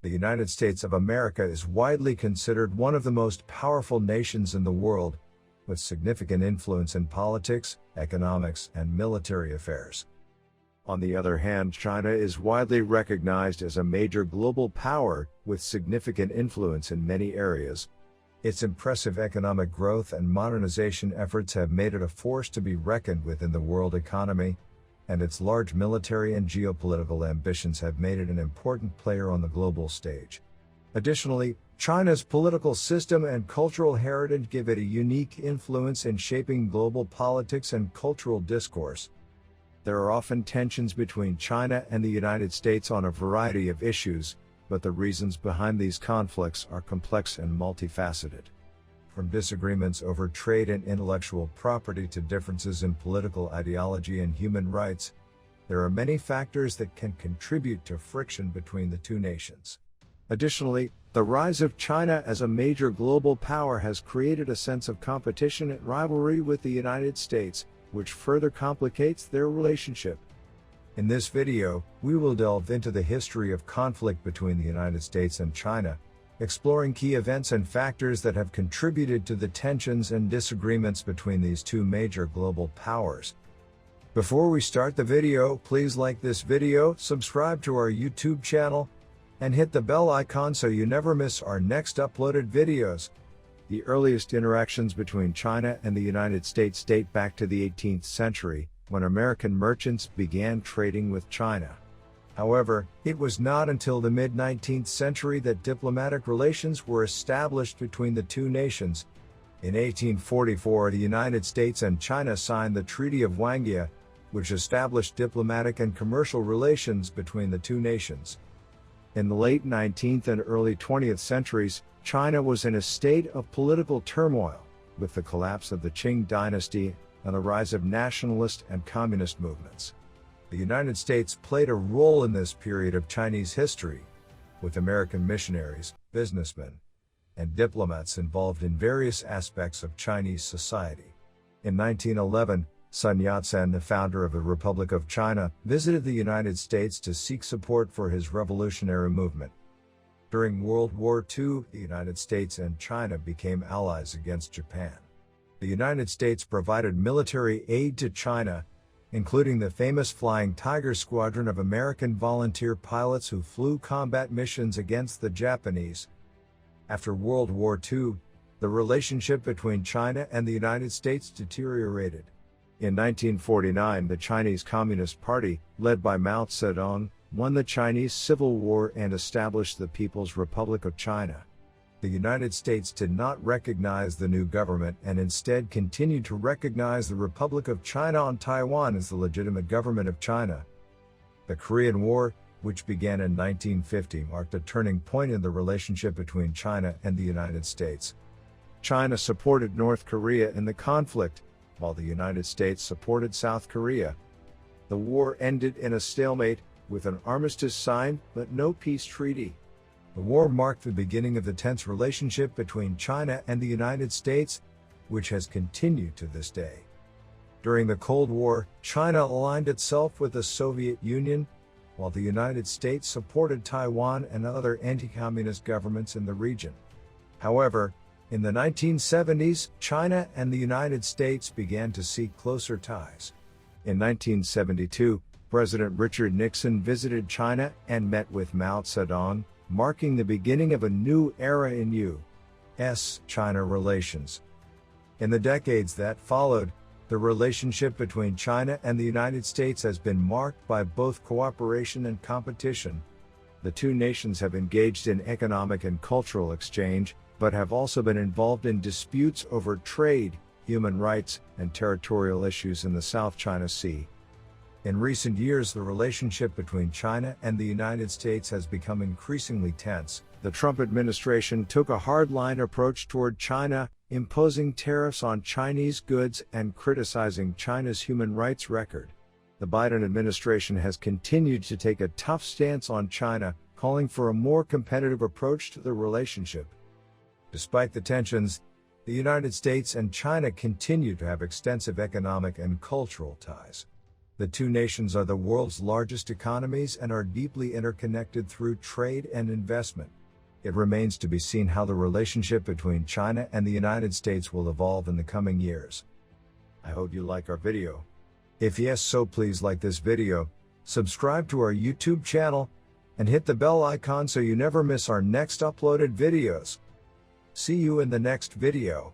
The United States of America is widely considered one of the most powerful nations in the world, with significant influence in politics, economics, and military affairs. On the other hand, China is widely recognized as a major global power, with significant influence in many areas. Its impressive economic growth and modernization efforts have made it a force to be reckoned with in the world economy, and its large military and geopolitical ambitions have made it an important player on the global stage. Additionally, China's political system and cultural heritage give it a unique influence in shaping global politics and cultural discourse. There are often tensions between China and the United States on a variety of issues, but the reasons behind these conflicts are complex and multifaceted. From disagreements over trade and intellectual property to differences in political ideology and human rights, there are many factors that can contribute to friction between the two nations. Additionally, the rise of China as a major global power has created a sense of competition and rivalry with the United States, which further complicates their relationship. In this video, we will delve into the history of conflict between the United States and China, exploring key events and factors that have contributed to the tensions and disagreements between these two major global powers. Before we start the video, please like this video, subscribe to our YouTube channel, and hit the bell icon so you never miss our next uploaded videos. The earliest interactions between China and the United States date back to the 18th century, when American merchants began trading with China. However, it was not until the mid-19th century that diplomatic relations were established between the two nations. In 1844, the United States and China signed the Treaty of Wangjie, which established diplomatic and commercial relations between the two nations. In the late 19th and early 20th centuries, China was in a state of political turmoil, with the collapse of the Qing dynasty and the rise of nationalist and communist movements. The United States played a role in this period of Chinese history, with American missionaries, businessmen, and diplomats involved in various aspects of Chinese society. In 1911, Sun Yat-sen, the founder of the Republic of China, visited the United States to seek support for his revolutionary movement. During World War II, the United States and China became allies against Japan. The United States provided military aid to China, including the famous Flying Tiger Squadron of American volunteer pilots who flew combat missions against the Japanese. After World War II, the relationship between China and the United States deteriorated. In 1949, the Chinese Communist Party, led by Mao Zedong, won the Chinese Civil War and established the People's Republic of China. The United States did not recognize the new government and instead continued to recognize the Republic of China on Taiwan as the legitimate government of China. The Korean War, which began in 1950, marked a turning point in the relationship between China and the United States. China supported North Korea in the conflict, while the United States supported South Korea. The war ended in a stalemate, with an armistice signed, but no peace treaty. The war marked the beginning of the tense relationship between China and the United States, which has continued to this day. During the Cold War, China aligned itself with the Soviet Union, while the United States supported Taiwan and other anti-communist governments in the region. However, in the 1970s, China and the United States began to seek closer ties. In 1972, President Richard Nixon visited China and met with Mao Zedong, marking the beginning of a new era in U.S.-China relations. In the decades that followed, the relationship between China and the United States has been marked by both cooperation and competition. The two nations have engaged in economic and cultural exchange, but have also been involved in disputes over trade, human rights, and territorial issues in the South China Sea. In recent years, the relationship between China and the United States has become increasingly tense. The Trump administration took a hardline approach toward China, imposing tariffs on Chinese goods and criticizing China's human rights record. The Biden administration has continued to take a tough stance on China, calling for a more competitive approach to the relationship. Despite the tensions, the United States and China continue to have extensive economic and cultural ties. The two nations are the world's largest economies and are deeply interconnected through trade and investment. It remains to be seen how the relationship between China and the United States will evolve in the coming years. I hope you like our video. If yes, so please like this video, subscribe to our YouTube channel, and hit the bell icon so you never miss our next uploaded videos. See you in the next video.